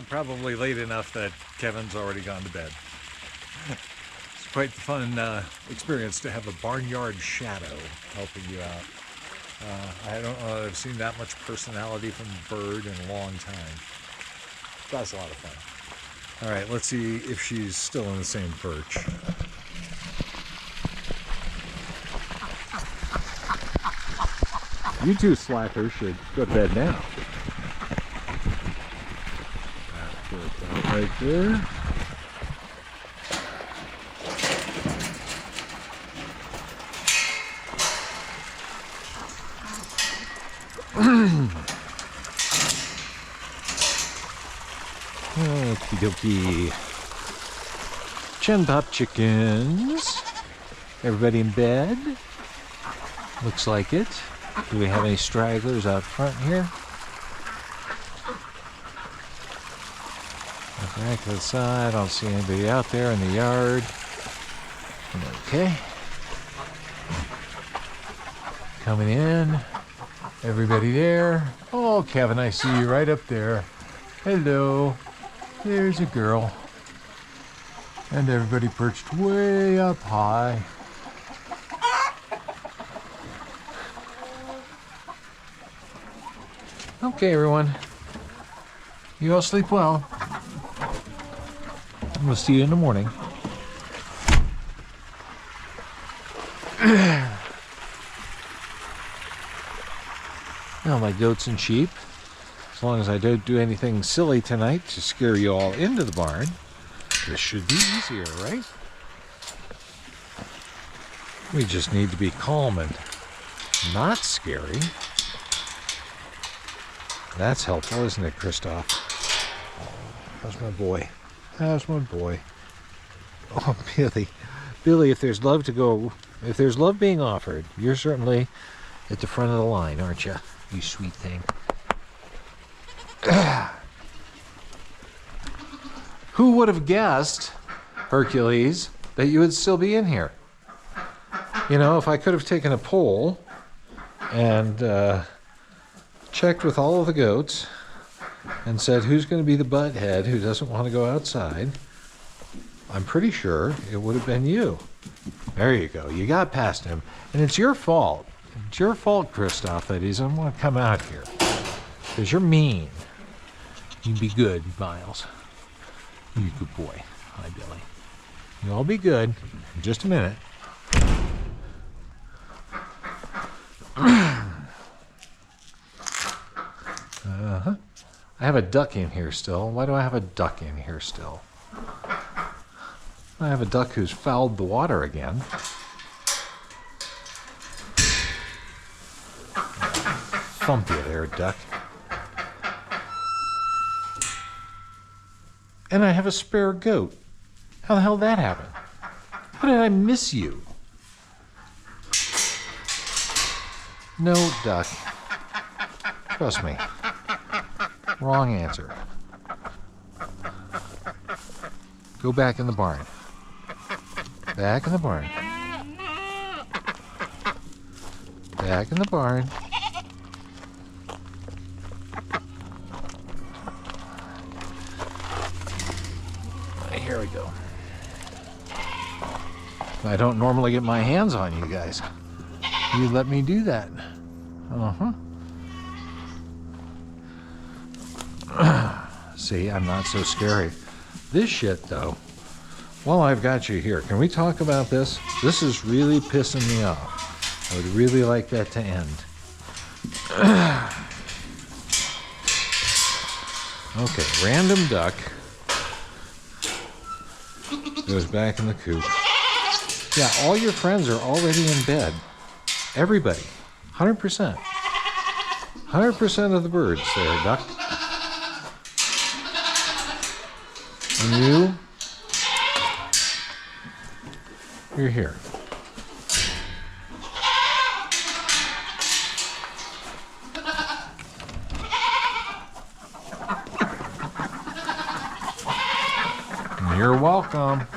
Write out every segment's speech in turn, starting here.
probably late enough that Kevin's already gone to bed. It's quite a fun experience to have a barnyard shadow helping you out. I don't know that I've seen that much personality from a bird in a long time. That's a lot of fun. All right, let's see if she's still in the same perch. You two slackers should go to bed now. That's it, right there. Okie dokie. Chin pop chickens. Everybody in bed? Looks like it. Do we have any stragglers out front here? Back to the side. I don't see anybody out there in the yard. Okay. Coming in. Everybody there. Oh, Kevin, I see you right up there. Hello. There's a girl. And everybody perched way up high. Okay, everyone. You all sleep well. And we'll see you in the morning. Now, my goats and sheep, as long as I don't do anything silly tonight to scare you all into the barn, this should be easier, right? We just need to be calm and not scary. That's helpful, isn't it, Christoph? How's my boy? How's my boy? Oh, Billy. Billy, if there's love being offered, you're certainly at the front of the line, aren't you? You sweet thing. Who would have guessed, Hercules, that you would still be in here? You know, if I could have taken a poll and checked with all of the goats and said who's going to be the butthead who doesn't want to go outside, I'm pretty sure it would have been you. There you go. You got past him. And it's your fault. It's your fault, Christoph, that he doesn't want to come out here. Because you're mean. You be good, Miles. You good boy. Hi, Billy. You all be good in just a minute. Uh-huh. I have a duck in here still. Why do I have a duck in here still? I have a duck who's fouled the water again. Thump you there, duck. And I have a spare goat. How the hell did that happen? How did I miss you? No, duck. Trust me. Wrong answer. Go back in the barn. Back in the barn. Back in the barn. Here we go. I don't normally get my hands on you guys. You let me do that. Uh-huh. See, I'm not so scary. This shit, though, while I've got you here, can we talk about this? This is really pissing me off. I would really like that to end. Okay, random duck goes back in the coop. Yeah, all your friends are already in bed. Everybody. 100%. 100% of the birds there, duck. And you're here. You're welcome.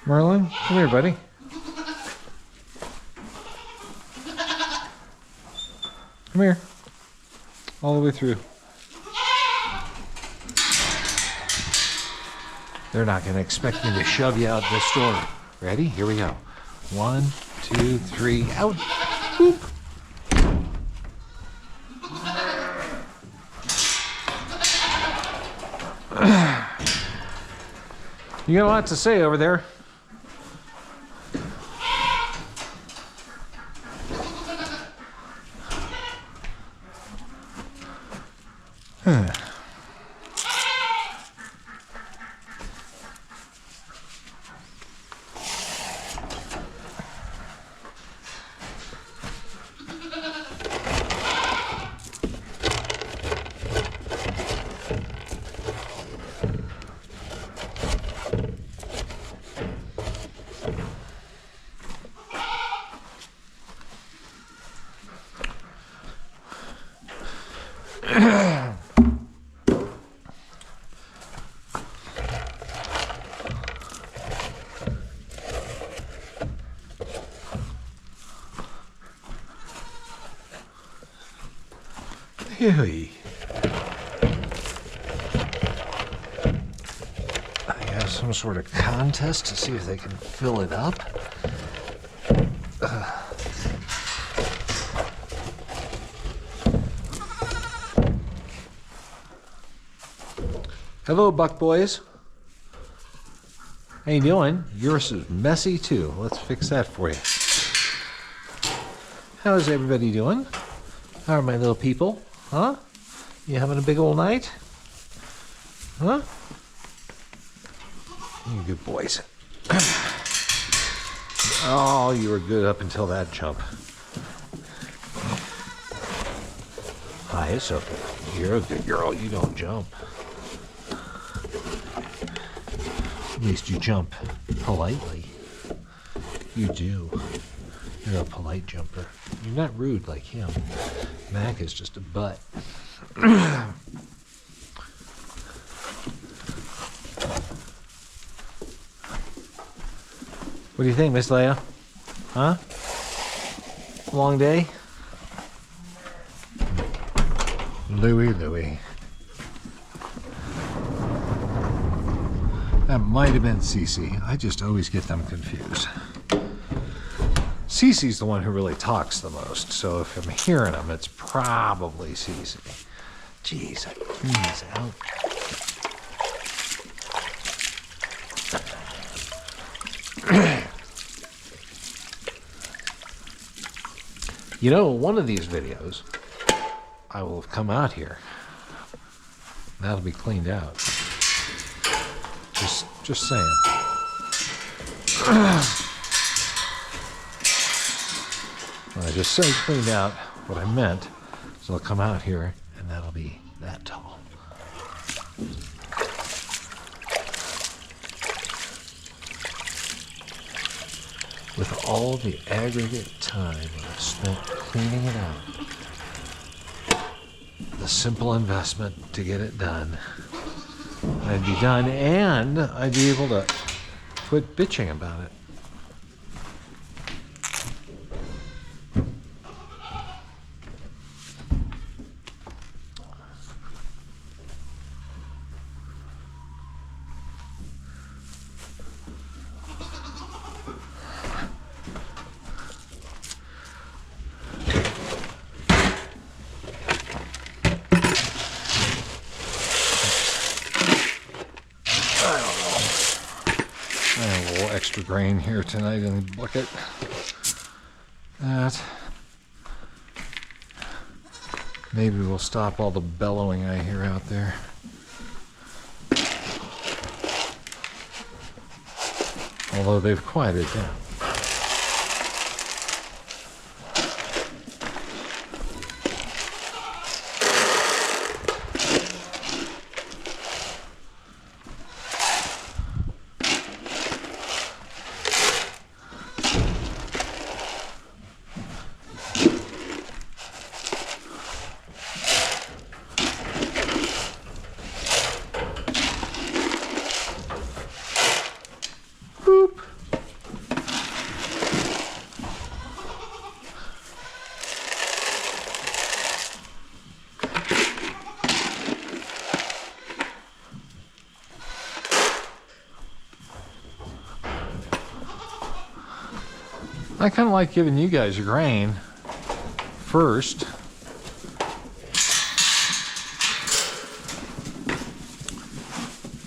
Merlin, come here, buddy. Come here. All the way through. They're not going to expect me to shove you out this door. Ready? Here we go. 1, 2, 3, out. Boop. You got a lot to say over there. Hey. They have some sort of contest to see if they can fill it up. Hello, Buck Boys. How you doing? Yours is messy too. Let's fix that for you. How's everybody doing? How are my little people? Huh? You having a big old night? Huh? You good boys. Oh, you were good up until that jump. Hi, it's okay. You're a good girl. You don't jump. At least you jump politely. You do. You're a polite jumper. You're not rude like him. Mac is just a butt. What do you think, Miss Leia? Huh? Long day? Louie. That might have been Cece. I just always get them confused. Cece's the one who really talks the most, so if I'm hearing him, it's probably Cece. Jeez, I clean these out. You know, one of these videos, I will have come out here. That'll be cleaned out. Just saying. When I just said cleaned out, what I meant is I'll come out here and that'll be that tall. With all the aggregate time I've spent cleaning it out, the simple investment to get it done, I'd be done and I'd be able to quit bitching about it. Extra grain here tonight in the bucket. That maybe we'll stop all the bellowing I hear out there. Although they've quieted down. I kind of like giving you guys your grain first.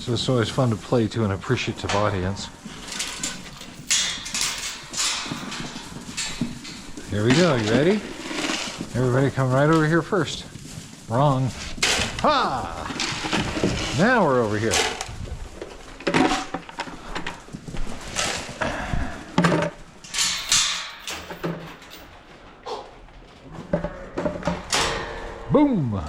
So it's always fun to play to an appreciative audience. Here we go, you ready? Everybody come right over here first. Wrong. Ha! Now we're over here. Boom!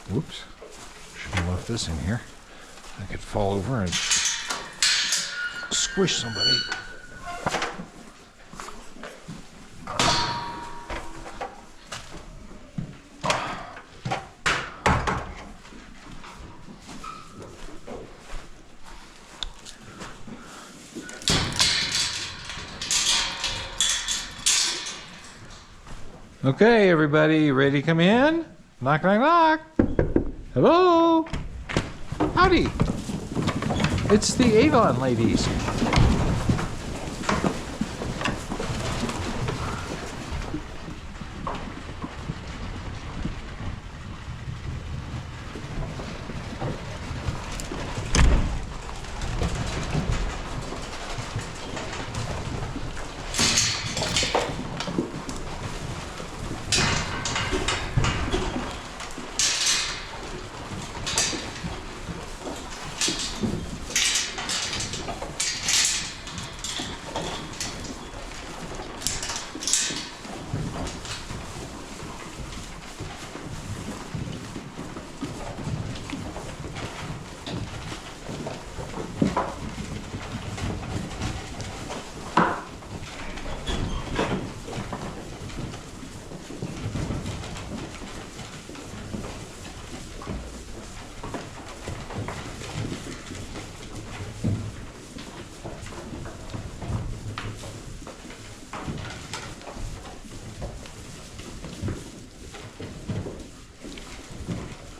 Whoops. Shouldn't have left this in here. I could fall over and squish somebody. Okay, everybody, ready to come in? Knock, knock, knock. Hello? Howdy. It's the Avon ladies.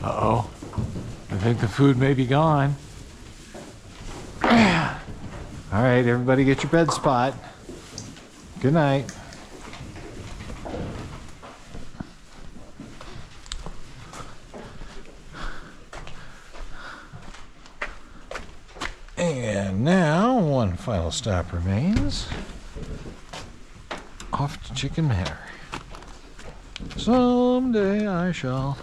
Uh-oh. I think the food may be gone. All right, everybody get your bed spot. Good night. And now, one final stop remains. Off to Chicken Manor. Someday I shall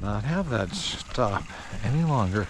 not have that stop any longer.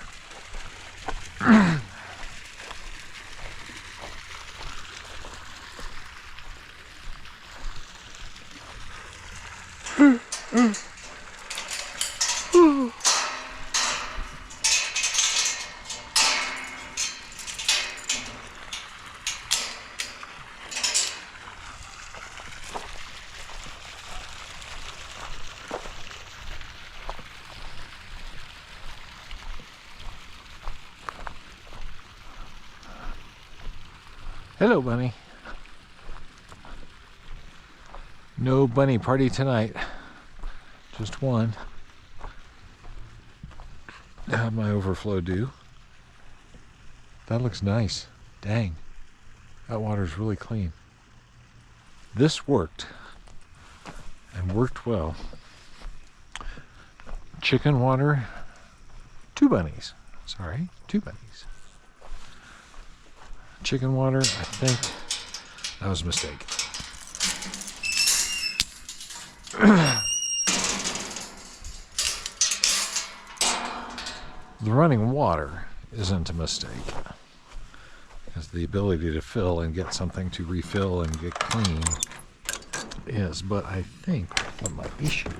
Hello, Bunny. No bunny party tonight. Just one. How'd my overflow do? That looks nice. Dang. That water's really clean. This worked. And worked well. Chicken water. 2 bunnies. Sorry, 2 bunnies. Chicken water, I think that was a mistake. The running water isn't a mistake, because the ability to fill and get something to refill and get clean is, but I think what my issue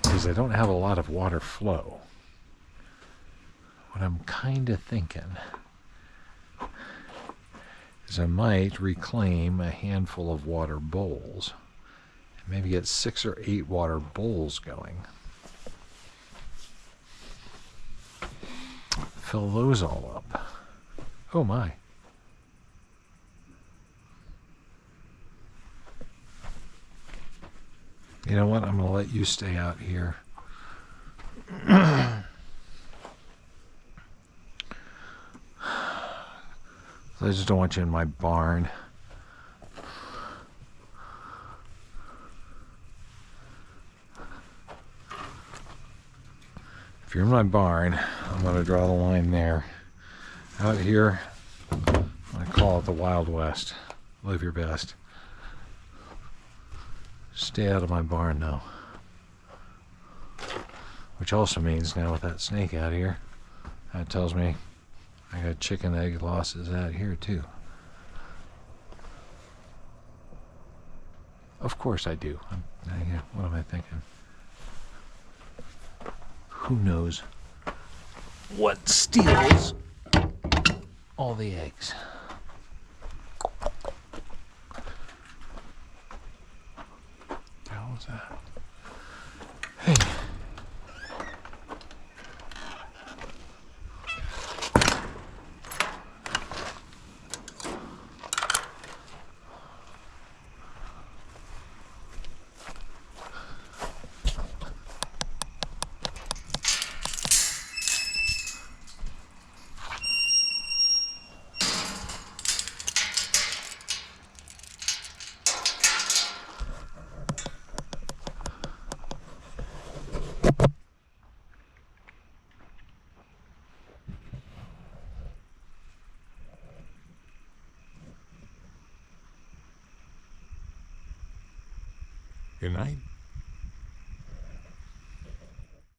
is I don't have a lot of water flow. What I'm kind of thinking Because I might reclaim a handful of water bowls. And maybe get 6 or 8 water bowls going. Fill those all up. Oh my. You know what? I'm going to let you stay out here. I just don't want you in my barn. If you're in my barn, I'm going to draw the line there. Out here, I'm going to call it the Wild West. Live your best. Stay out of my barn now. Which also means now with that snake out here, that tells me I got chicken egg losses out here too. Of course I do. What am I thinking? Who knows what steals all the eggs? What the hell was that? Hey. Good night.